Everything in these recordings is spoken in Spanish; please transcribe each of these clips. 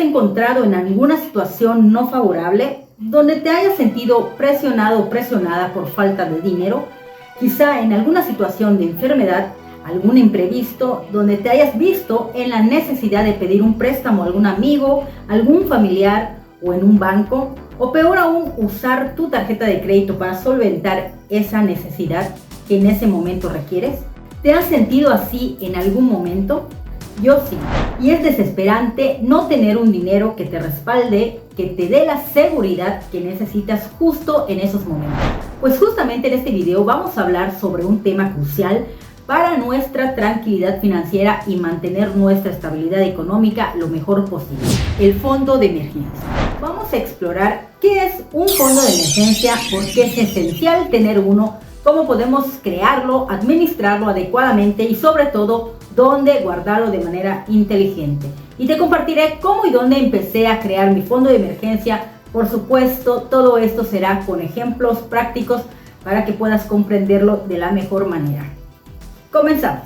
encontrado en alguna situación no favorable, donde te hayas sentido presionado o presionada por falta de dinero, quizá en alguna situación de enfermedad, algún imprevisto, donde te hayas visto en la necesidad de pedir un préstamo a algún amigo, algún familiar o en un banco, o peor aún, usar tu tarjeta de crédito para solventar esa necesidad que en ese momento requieres. ¿Te has sentido así en algún momento? Yo sí, y es desesperante no tener un dinero que te respalde, que te dé la seguridad que necesitas justo en esos momentos. Pues justamente en este video vamos a hablar sobre un tema crucial para nuestra tranquilidad financiera y mantener nuestra estabilidad económica lo mejor posible: el fondo de emergencia. Vamos a explorar qué es un fondo de emergencia, por qué es esencial tener uno, cómo podemos crearlo, administrarlo adecuadamente y sobre todo dónde guardarlo de manera inteligente. Y te compartiré cómo y dónde empecé a crear mi fondo de emergencia. Por supuesto, todo esto será con ejemplos prácticos para que puedas comprenderlo de la mejor manera. Comenzamos.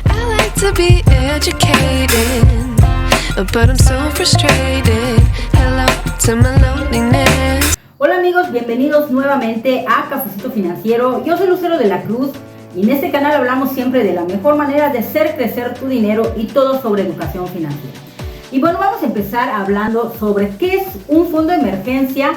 I like to be educated, but I'm so frustrated. Hello to my loneliness. Hola amigos, bienvenidos nuevamente a Cafecito Financiero. Yo soy Lucero de la Cruz y en este canal hablamos siempre de la mejor manera de hacer crecer tu dinero y todo sobre educación financiera. Y bueno, vamos a empezar hablando sobre qué es un fondo de emergencia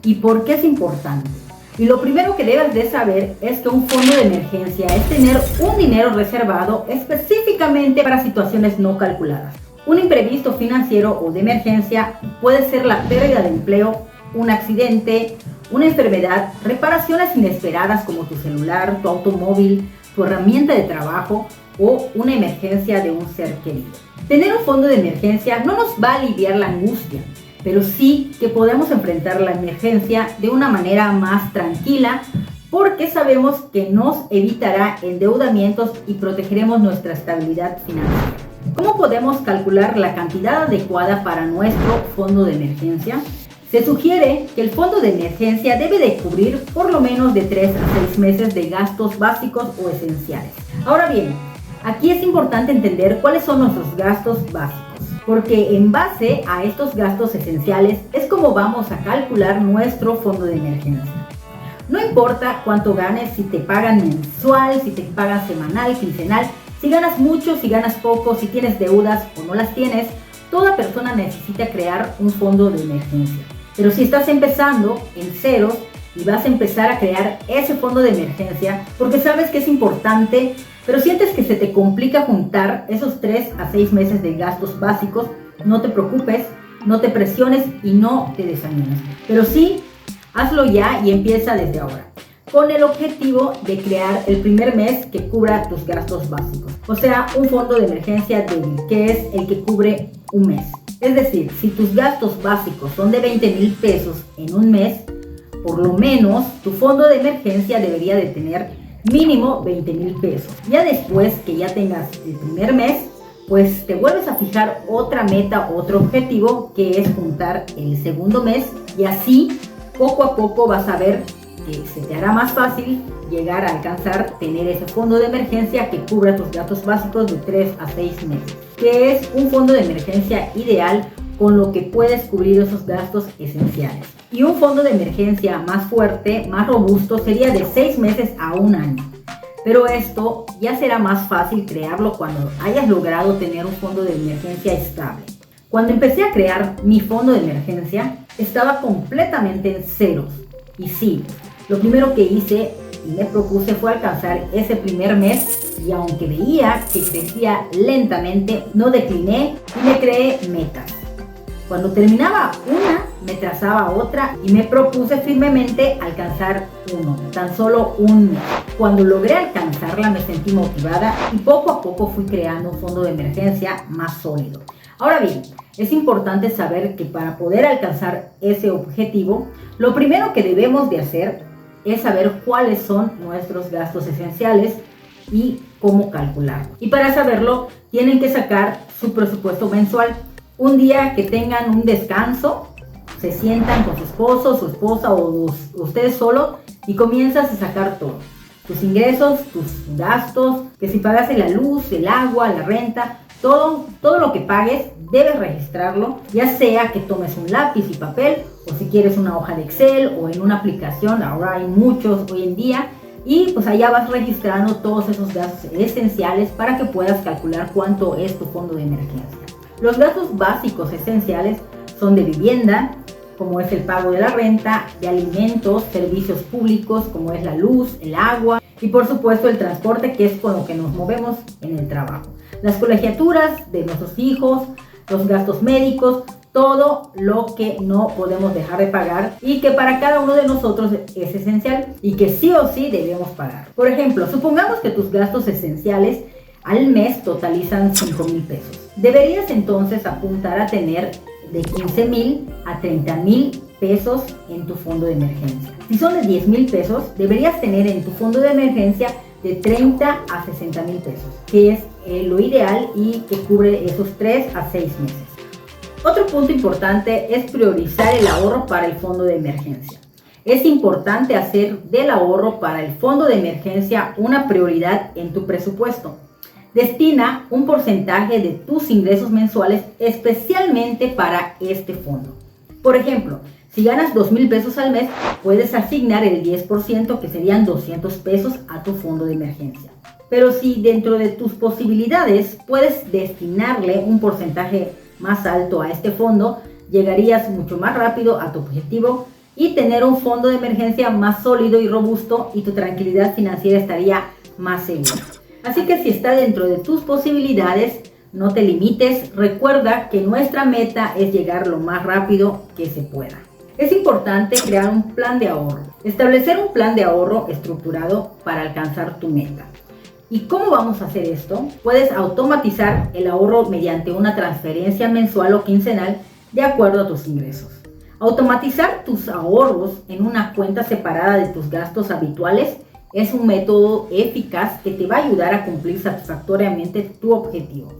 y por qué es importante. Y lo primero que debes de saber es que un fondo de emergencia es tener un dinero reservado específicamente para situaciones no calculadas. Un imprevisto financiero o de emergencia puede ser la pérdida de empleo, un accidente, una enfermedad, reparaciones inesperadas como tu celular, tu automóvil, tu herramienta de trabajo o una emergencia de un ser querido. Tener un fondo de emergencia no nos va a aliviar la angustia, pero sí que podemos enfrentar la emergencia de una manera más tranquila, porque sabemos que nos evitará endeudamientos y protegeremos nuestra estabilidad financiera. ¿Cómo podemos calcular la cantidad adecuada para nuestro fondo de emergencia? Se sugiere que el fondo de emergencia debe de cubrir por lo menos de 3 a 6 meses de gastos básicos o esenciales. Ahora bien, aquí es importante entender cuáles son nuestros gastos básicos, porque en base a estos gastos esenciales es como vamos a calcular nuestro fondo de emergencia. No importa cuánto ganes, si te pagan mensual, si te pagan semanal, quincenal, si ganas mucho, si ganas poco, si tienes deudas o no las tienes, toda persona necesita crear un fondo de emergencia. Pero si estás empezando en ceros y vas a empezar a crear ese fondo de emergencia porque sabes que es importante, pero sientes que se te complica juntar esos 3 a 6 meses de gastos básicos, no te preocupes, no te presiones y no te desanimes. Pero sí, hazlo ya y empieza desde ahora, con el objetivo de crear el primer mes que cubra tus gastos básicos. O sea, un fondo de emergencia débil, que es el que cubre un mes. Es decir, si tus gastos básicos son de 20,000 pesos en un mes, por lo menos tu fondo de emergencia debería de tener mínimo 20,000 pesos. Ya después que ya tengas el primer mes, pues te vuelves a fijar otra meta, otro objetivo, que es juntar el segundo mes, y así poco a poco vas a ver que se te hará más fácil llegar a alcanzar tener ese fondo de emergencia que cubra tus gastos básicos de 3 a 6 meses, que es un fondo de emergencia ideal con lo que puedes cubrir esos gastos esenciales. Y un fondo de emergencia más fuerte, más robusto, sería de 6 meses a un año. Pero esto ya será más fácil crearlo cuando hayas logrado tener un fondo de emergencia estable. Cuando empecé a crear mi fondo de emergencia, estaba completamente en ceros. Y sí, lo primero que hice y me propuse fue alcanzar ese primer mes, y aunque veía que crecía lentamente, no decliné y me creé metas. Cuando terminaba una, me trazaba otra y me propuse firmemente alcanzar uno, tan solo un mes. Cuando logré alcanzarla me sentí motivada y poco a poco fui creando un fondo de emergencia más sólido. Ahora bien, es importante saber que para poder alcanzar ese objetivo, lo primero que debemos de hacer es saber cuáles son nuestros gastos esenciales y cómo calcularlo. Y para saberlo, tienen que sacar su presupuesto mensual. Un día que tengan un descanso, se sientan con su esposo, su esposa o ustedes solo y comienzas a sacar todo. Tus ingresos, tus gastos, que si pagaste la luz, el agua, la renta, Todo lo que pagues debes registrarlo, ya sea que tomes un lápiz y papel o si quieres una hoja de Excel o en una aplicación, ahora hay muchos hoy en día, y pues allá vas registrando todos esos gastos esenciales para que puedas calcular cuánto es tu fondo de emergencia. Los gastos básicos esenciales son de vivienda, como es el pago de la renta, de alimentos, servicios públicos como es la luz, el agua y por supuesto el transporte, que es con lo que nos movemos en el trabajo. Las colegiaturas de nuestros hijos, los gastos médicos, todo lo que no podemos dejar de pagar y que para cada uno de nosotros es esencial y que sí o sí debemos pagar. Por ejemplo, supongamos que tus gastos esenciales al mes totalizan 5,000 pesos. Deberías entonces apuntar a tener de 15,000 a 30,000 pesos en tu fondo de emergencia. Si son de 10,000 pesos, deberías tener en tu fondo de emergencia de 30 a 60,000 pesos, que es lo ideal y que cubre esos 3 a 6 meses. Otro punto importante es priorizar el ahorro para el fondo de emergencia. Es importante hacer del ahorro para el fondo de emergencia una prioridad en tu presupuesto. Destina un porcentaje de tus ingresos mensuales especialmente para este fondo. Por ejemplo, si ganas 2,000 pesos al mes, puedes asignar el 10%, que serían 200 pesos, a tu fondo de emergencia. Pero si dentro de tus posibilidades puedes destinarle un porcentaje más alto a este fondo, llegarías mucho más rápido a tu objetivo y tener un fondo de emergencia más sólido y robusto, y tu tranquilidad financiera estaría más segura. Así que si está dentro de tus posibilidades, no te limites. Recuerda que nuestra meta es llegar lo más rápido que se pueda. Es importante crear un plan de ahorro. Establecer un plan de ahorro estructurado para alcanzar tu meta. ¿Y cómo vamos a hacer esto? Puedes automatizar el ahorro mediante una transferencia mensual o quincenal de acuerdo a tus ingresos. Automatizar tus ahorros en una cuenta separada de tus gastos habituales es un método eficaz que te va a ayudar a cumplir satisfactoriamente tu objetivo.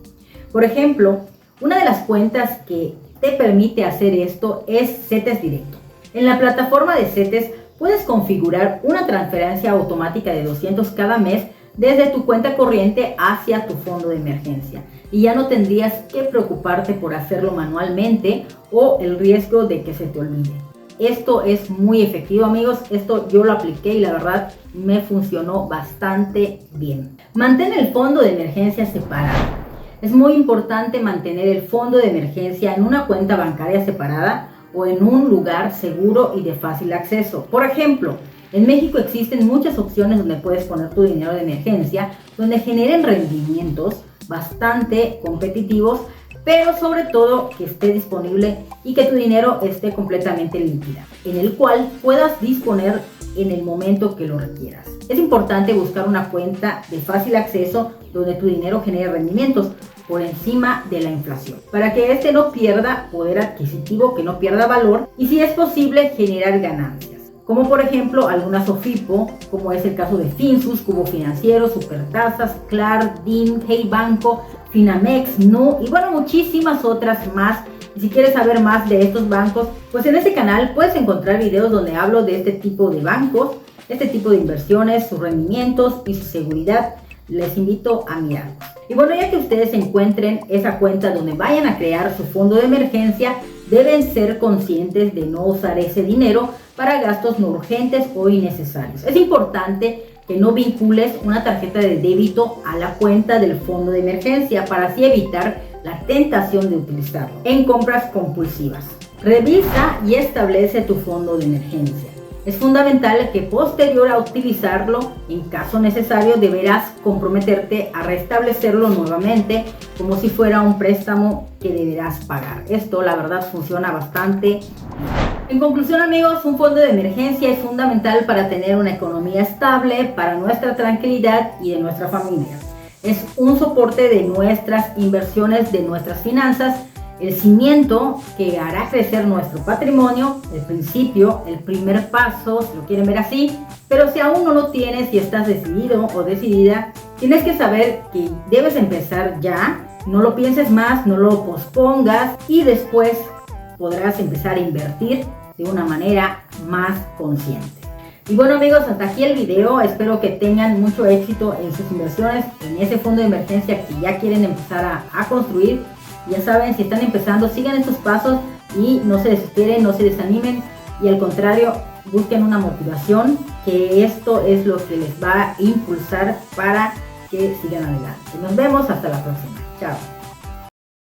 Por ejemplo, una de las cuentas que te permite hacer esto es CETES Directo. En la plataforma de CETES puedes configurar una transferencia automática de 200 cada mes desde tu cuenta corriente hacia tu fondo de emergencia, y ya no tendrías que preocuparte por hacerlo manualmente o el riesgo de que se te olvide. Esto es muy efectivo, amigos. Esto yo lo apliqué y la verdad me funcionó bastante bien. Mantén el fondo de emergencia separado. Es muy importante mantener el fondo de emergencia en una cuenta bancaria separada o en un lugar seguro y de fácil acceso. Por ejemplo, en México existen muchas opciones donde puedes poner tu dinero de emergencia, donde generen rendimientos bastante competitivos, pero sobre todo que esté disponible y que tu dinero esté completamente líquido, en el cual puedas disponer en el momento que lo requieras. Es importante buscar una cuenta de fácil acceso donde tu dinero genere rendimientos por encima de la inflación, para que este no pierda poder adquisitivo, que no pierda valor, y si es posible generar ganancias, como por ejemplo algunas OFIPO, como es el caso de Finsus, Cubo Financiero, Supertasas, Clark, DIM, Hey Banco, Finamex, Nu y bueno, muchísimas otras más. Y si quieres saber más de estos bancos, pues en este canal puedes encontrar videos donde hablo de este tipo de bancos, este tipo de inversiones, sus rendimientos y su seguridad. Les invito a mirarlos. Y bueno, ya que ustedes encuentren esa cuenta donde vayan a crear su fondo de emergencia, deben ser conscientes de no usar ese dinero para gastos no urgentes o innecesarios. Es importante que no vincules una tarjeta de débito a la cuenta del fondo de emergencia para así evitar la tentación de utilizarlo en compras compulsivas. Revisa y establece tu fondo de emergencia. Es fundamental que posterior a utilizarlo, en caso necesario, deberás comprometerte a restablecerlo nuevamente como si fuera un préstamo que deberás pagar. Esto, la verdad, funciona bastante bien. En conclusión, amigos, un fondo de emergencia es fundamental para tener una economía estable, para nuestra tranquilidad y de nuestra familia. Es un soporte de nuestras inversiones, de nuestras finanzas, el cimiento que hará crecer nuestro patrimonio, el principio, el primer paso, si lo quieren ver así. Pero si aún no lo tienes y estás decidido o decidida, tienes que saber que debes empezar ya. No lo pienses más, no lo pospongas y después podrás empezar a invertir de una manera más consciente. Y bueno amigos, hasta aquí el video. Espero que tengan mucho éxito en sus inversiones, en ese fondo de emergencia que ya quieren empezar a construir. Ya saben, si están empezando, sigan estos pasos y no se desesperen, no se desanimen. Y al contrario, busquen una motivación, que esto es lo que les va a impulsar para que sigan adelante. Nos vemos hasta la próxima. Chao.